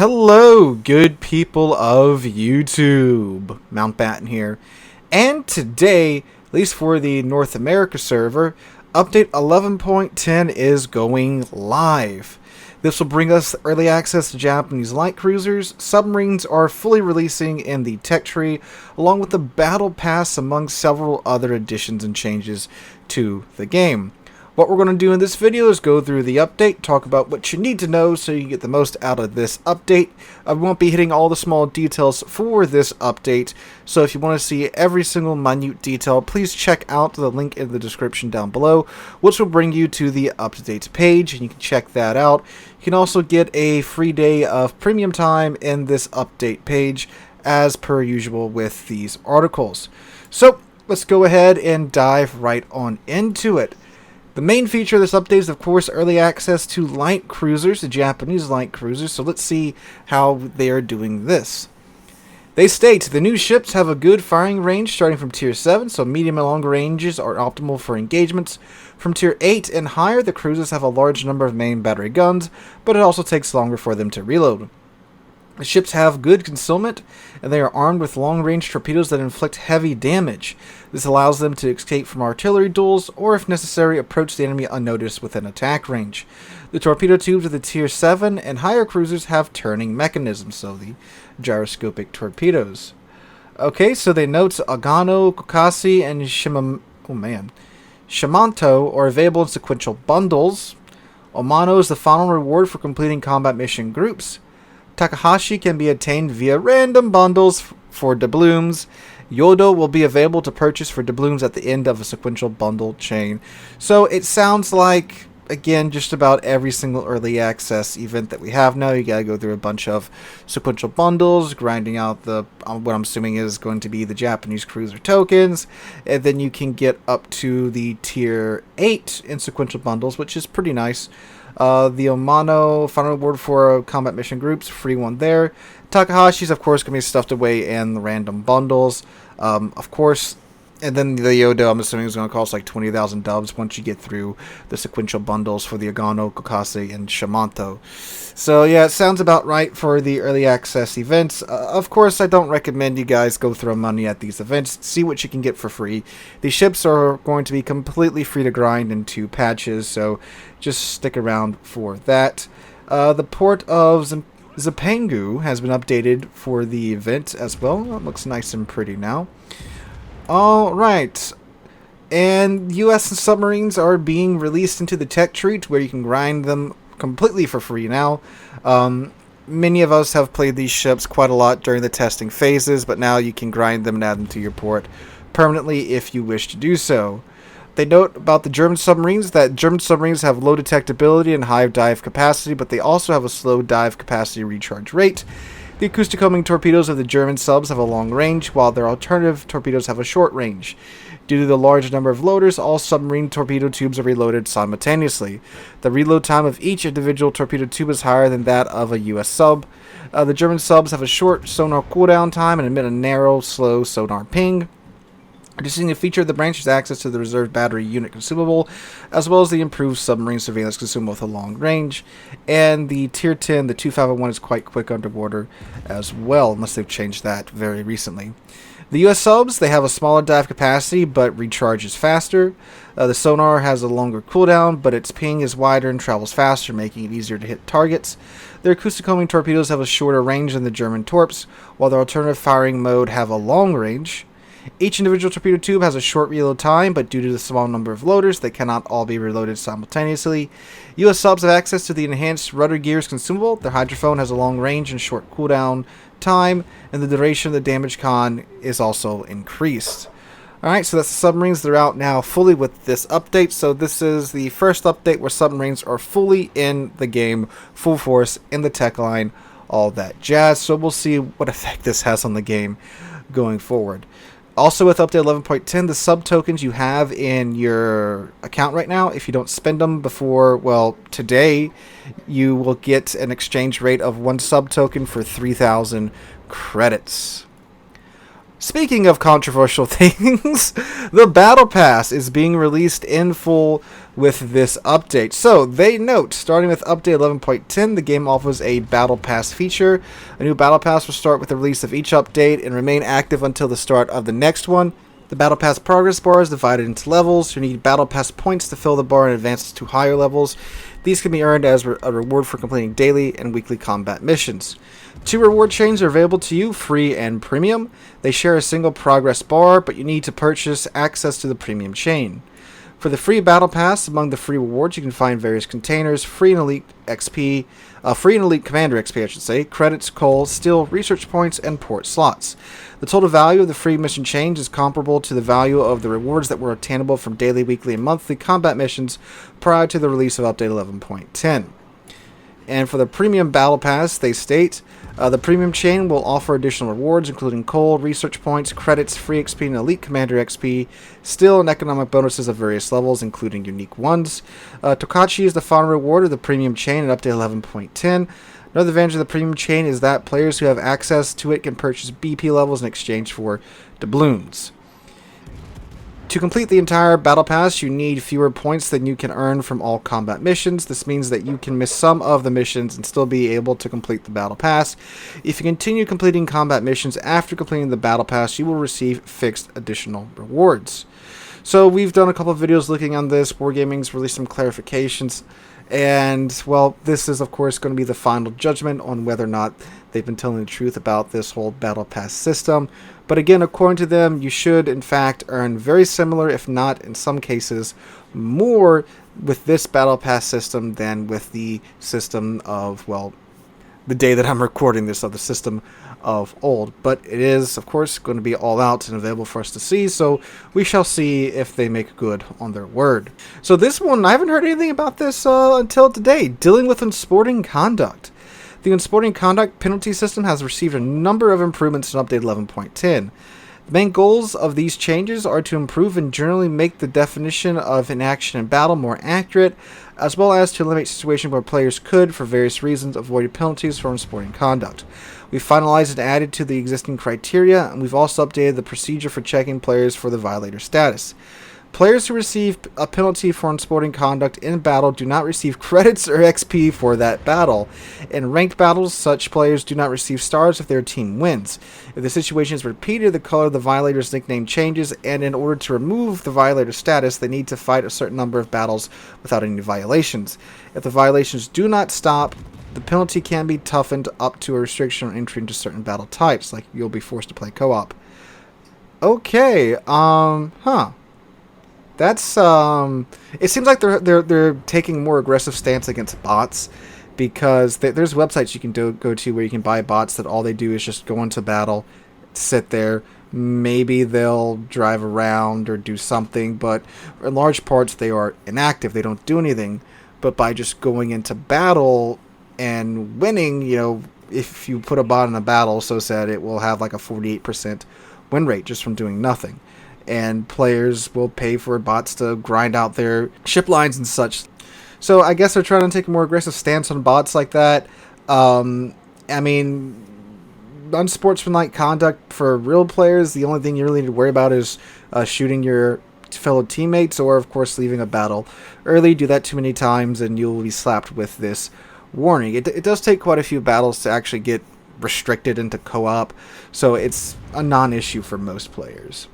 Hello, good people of YouTube. Mountbatten here. And today, at least for the North America server, update 11.10 is going live. This will bring us early access to Japanese light cruisers. Submarines are fully releasing in the tech tree, along with the Battle Pass, among several other additions and changes to the game. What we're going to do in this video is go through the update, talk about what you need to know so you can get the most out of this update. I won't be hitting all the small details for this update, so if you want to see every single minute detail, please check out the link in the description down below, which will bring you to the update page, and you can check that out. You can also get a free day of premium time in this update page, as per usual with these articles. So, let's go ahead and dive right on into it. The main feature of this update is, of course, early access to light cruisers, the Japanese light cruisers, so let's see how they are doing this. They state, the new ships have a good firing range starting from Tier 7, so medium and long ranges are optimal for engagements. From Tier 8 and higher, the cruisers have a large number of main battery guns, but it also takes longer for them to reload. The ships have good concealment, and they are armed with long-range torpedoes that inflict heavy damage. This allows them to escape from artillery duels, or if necessary, approach the enemy unnoticed within attack range. The torpedo tubes of the Tier 7 and higher cruisers have turning mechanisms, so the gyroscopic torpedoes. Okay, so they note Agano, Kokasi, and Shimanto are available in sequential bundles. Omano is the final reward for completing combat mission groups. Takahashi can be attained via random bundles for doubloons. Yodo will be available to purchase for doubloons at the end of a sequential bundle chain. So it sounds like, again, just about every single early access event that we have now, you gotta go through a bunch of sequential bundles, grinding out the what I'm assuming is going to be the Japanese cruiser tokens, and then you can get up to the Tier 8 in sequential bundles, which is pretty nice. The Omano final reward for combat mission groups, free one there. Takahashi's, of course, going to be stuffed away in the random bundles, of course. And then the Yodo, I'm assuming, is going to cost like 20,000 dubs once you get through the sequential bundles for the Agano, Kokase, and Shimanto. So yeah, it sounds about right for the early access events. Of course, I don't recommend you guys go throw money at these events. See what you can get for free. These ships are going to be completely free to grind in 2 patches, so just stick around for that. The port of Zipangu has been updated for the event as well. It looks nice and pretty now. Alright, and US submarines are being released into the tech tree to where you can grind them completely for free now. Many of us have played these ships quite a lot during the testing phases, but now you can grind them and add them to your port permanently if you wish to do so. They note about the German submarines that German submarines have low detectability and high dive capacity, but they also have a slow dive capacity recharge rate. The acoustic homing torpedoes of the German subs have a long range, while their alternative torpedoes have a short range. Due to the large number of loaders, all submarine torpedo tubes are reloaded simultaneously. The reload time of each individual torpedo tube is higher than that of a US sub. The German subs have a short sonar cooldown time and emit a narrow, slow sonar ping. Additionally, a feature of the branch is access to the reserve battery unit consumable, as well as the improved submarine surveillance consumable with a long range. And the Tier 10, the 2501, is quite quick underwater as well, unless they've changed that very recently. The US subs, they have a smaller dive capacity, but recharges faster. The sonar has a longer cooldown, but its ping is wider and travels faster, making it easier to hit targets. Their acoustic homing torpedoes have a shorter range than the German torps, while their alternative firing mode have a long range. Each individual torpedo tube has a short reload time, but due to the small number of loaders, they cannot all be reloaded simultaneously. US subs have access to the enhanced rudder gears consumable. Their hydrophone has a long range and short cooldown time, and the duration of the damage con is also increased. Alright, so that's the submarines. They're out now fully with this update. So this is the first update where submarines are fully in the game, full force, in the tech line, all that jazz. So we'll see what effect this has on the game going forward. Also with update 11.10, the sub tokens you have in your account right now, if you don't spend them before, well, today, you will get an exchange rate of 1 sub token for 3,000 credits. Speaking of controversial things, the Battle Pass is being released in full with this update. So, they note, starting with update 11.10, the game offers a Battle Pass feature. A new Battle Pass will start with the release of each update and remain active until the start of the next one. The Battle Pass progress bar is divided into levels. You need Battle Pass points to fill the bar and advance to higher levels. These can be earned as a reward for completing daily and weekly combat missions. 2 reward chains are available to you, free and premium. They share a single progress bar, but you need to purchase access to the premium chain. For the free Battle Pass, among the free rewards, you can find various containers, free and elite XP, free and elite commander XP, I should say, credits, coal, steel, research points, and port slots. The total value of the free mission chains is comparable to the value of the rewards that were obtainable from daily, weekly, and monthly combat missions prior to the release of update 11.10. And for the premium Battle Pass, they state, the premium chain will offer additional rewards, including coal, research points, credits, free XP, and elite commander XP, steel, and economic bonuses of various levels, including unique ones. Tokachi is the final reward of the premium chain in update 11.10. Another advantage of the premium chain is that players who have access to it can purchase BP levels in exchange for doubloons. To complete the entire Battle Pass, you need fewer points than you can earn from all combat missions. This means that you can miss some of the missions and still be able to complete the Battle Pass. If you continue completing combat missions after completing the Battle Pass, you will receive fixed additional rewards. So we've done a couple of videos looking on this. Wargaming's released some clarifications. And, well, this is, of course, going to be the final judgment on whether or not they've been telling the truth about this whole Battle Pass system. But again, according to them, you should, in fact, earn very similar, if not, in some cases, more with this Battle Pass system than with the system of, well, the day that I'm recording this, of the system of old. But it is, of course, going to be all out and available for us to see, so we shall see if they make good on their word. So this one, I haven't heard anything about this until today. Dealing with unsporting conduct. The unsporting conduct penalty system has received a number of improvements in update 11.10. The main goals of these changes are to improve and generally make the definition of inaction in battle more accurate, as well as to eliminate situations where players could, for various reasons, avoid penalties for unsporting conduct. We've finalized and added to the existing criteria, and we've also updated the procedure for checking players for the violator status. Players who receive a penalty for unsporting conduct in battle do not receive credits or XP for that battle. In ranked battles, such players do not receive stars if their team wins. If the situation is repeated, the color of the violator's nickname changes, and in order to remove the violator status, they need to fight a certain number of battles without any violations. If the violations do not stop, the penalty can be toughened up to a restriction on entry into certain battle types, like you'll be forced to play co-op. Okay, That's it seems like they're taking a more aggressive stance against bots, because there's websites you can go to where you can buy bots that all they do is just go into battle, sit there, maybe they'll drive around or do something, but in large parts they are inactive. They don't do anything. But by just going into battle and winning, you know, if you put a bot in a battle, so said, it will have like a 48% win rate just from doing nothing. And players will pay for bots to grind out their ship lines and such. So I guess they're trying to take a more aggressive stance on bots like that. I mean, unsportsmanlike conduct for real players, the only thing you really need to worry about is shooting your fellow teammates, or of course leaving a battle early. Do that too many times and you'll be slapped with this warning. It does take quite a few battles to actually get restricted into co-op, so it's a non-issue for most players.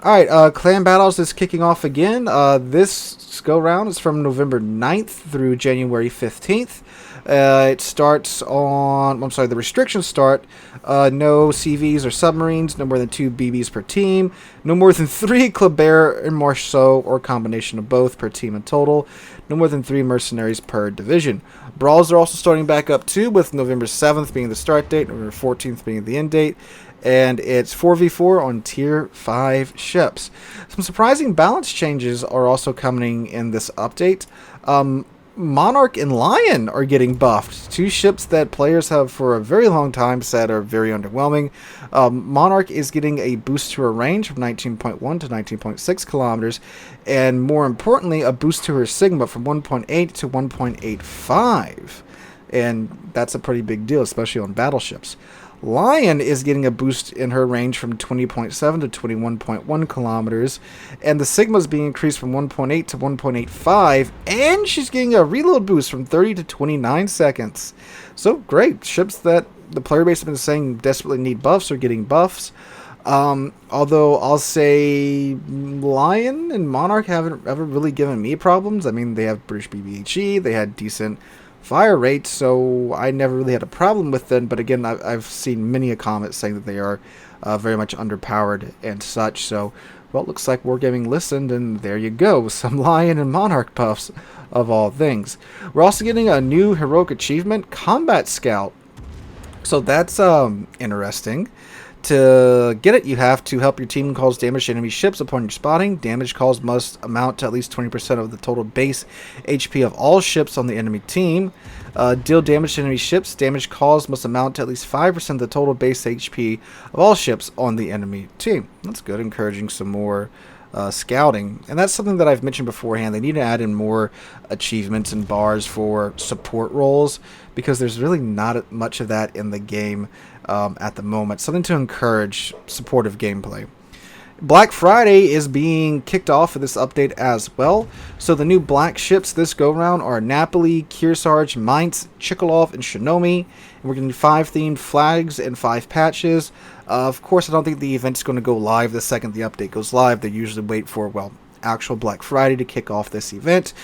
Alright, Clan Battles is kicking off again. This go-round is from November 9th through January 15th. It starts on... I'm sorry, the restrictions start. No CVs or submarines, no more than 2 BBs per team, no more than 3 Kleber and Marceau, or combination of both, per team in total, no more than 3 mercenaries per division. Brawls are also starting back up too, with November 7th being the start date, November 14th being the end date. And it's 4v4 on Tier 5 ships. Some surprising balance changes are also coming in this update. Monarch and Lion are getting buffed. 2 ships that players have for a very long time said are very underwhelming. Monarch is getting a boost to her range from 19.1 to 19.6 kilometers. And more importantly, a boost to her Sigma from 1.8 to 1.85. and that's a pretty big deal, especially on battleships. Lion is getting a boost in her range from 20.7 to 21.1 kilometers, and the Sigma is being increased from 1.8 to 1.85, and she's getting a reload boost from 30 to 29 seconds. So great. Ships that the player base has been saying desperately need buffs are getting buffs. Although I'll say Lion and Monarch haven't ever really given me problems. I mean, they have British BBHE, they had decent fire rate, so I never really had a problem with them. But again, I've seen many a comment saying that they are very much underpowered and such. So, well, it looks like Wargaming listened, and there you go, some Lion and Monarch buffs of all things. We're also getting a new heroic achievement, Combat Scout. So that's interesting. To get it, you have to help your team cause damage to enemy ships upon your spotting. Damage caused must amount to at least 20% of the total base HP of all ships on the enemy team. Deal damage to enemy ships. Damage caused must amount to at least 5% of the total base HP of all ships on the enemy team. That's good, encouraging some more scouting. And that's something that I've mentioned beforehand. They need to add in more achievements and bars for support roles, because there's really not much of that in the game at the moment. Something to encourage supportive gameplay. Black Friday is being kicked off for this update as well. So the new black ships this go round are Napoli, Kearsarge, Mainz, Chikhalov, and Shinomi. And we're getting 5 themed flags and 5 patches. Of course, I don't think the event's going to go live the second the update goes live. They usually wait for, well, actual Black Friday to kick off this event.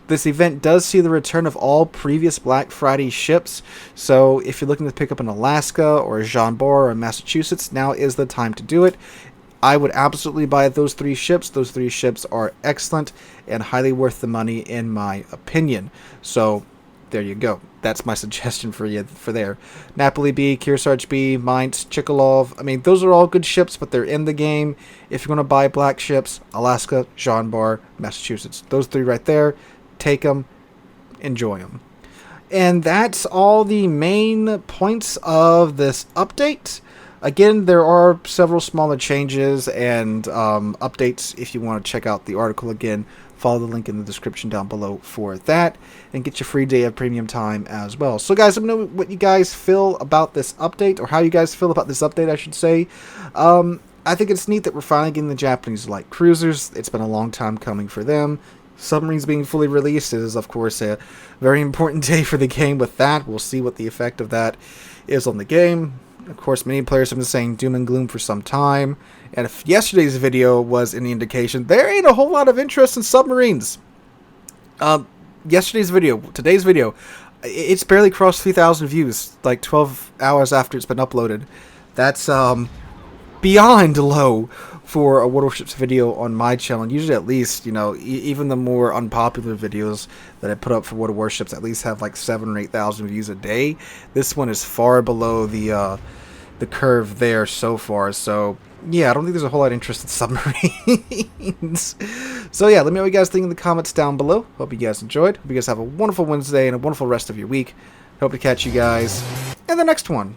This event does see the return of all previous Black Friday ships, so if you're looking to pick up an Alaska or a Jean Bart or Massachusetts, now is the time to do it. I would absolutely buy those 3 ships. Those 3 ships are excellent and highly worth the money in my opinion. So there you go. That's my suggestion for you for there. Napoli B, Kearsarge B, Mainz, Chikhalov. I mean, those are all good ships, but they're in the game. If you're going to buy black ships, Alaska, Jean Bart, Massachusetts. Those 3 right there. Take them. Enjoy them. And that's all the main points of this update. Again, there are several smaller changes and updates. If you want to check out the article again, follow the link in the description down below for that, and get your free day of premium time as well. So guys, let me know what you guys feel about this update, or how you guys feel about this update, I should say. I think it's neat that we're finally getting the Japanese light cruisers. It's been a long time coming for them. Submarines being fully released is, of course, a very important day for the game with that. We'll see what the effect of that is on the game. Of course, many players have been saying doom and gloom for some time, and if yesterday's video was any indication, there ain't a whole lot of interest in submarines. Today's video, it's barely crossed 3,000 views, like 12 hours after it's been uploaded. That's beyond low for a Warships video on my channel. Usually, at least, you know, even the more unpopular videos that I put up for Warships at least have like 7,000 or 8,000 views a day. This one is far below the curve there so far. So yeah, I don't think there's a whole lot of interest in submarines. So yeah, let me know what you guys think in the comments down below. Hope you guys enjoyed. Hope you guys have a wonderful Wednesday and a wonderful rest of your week. Hope to catch you guys in the next one.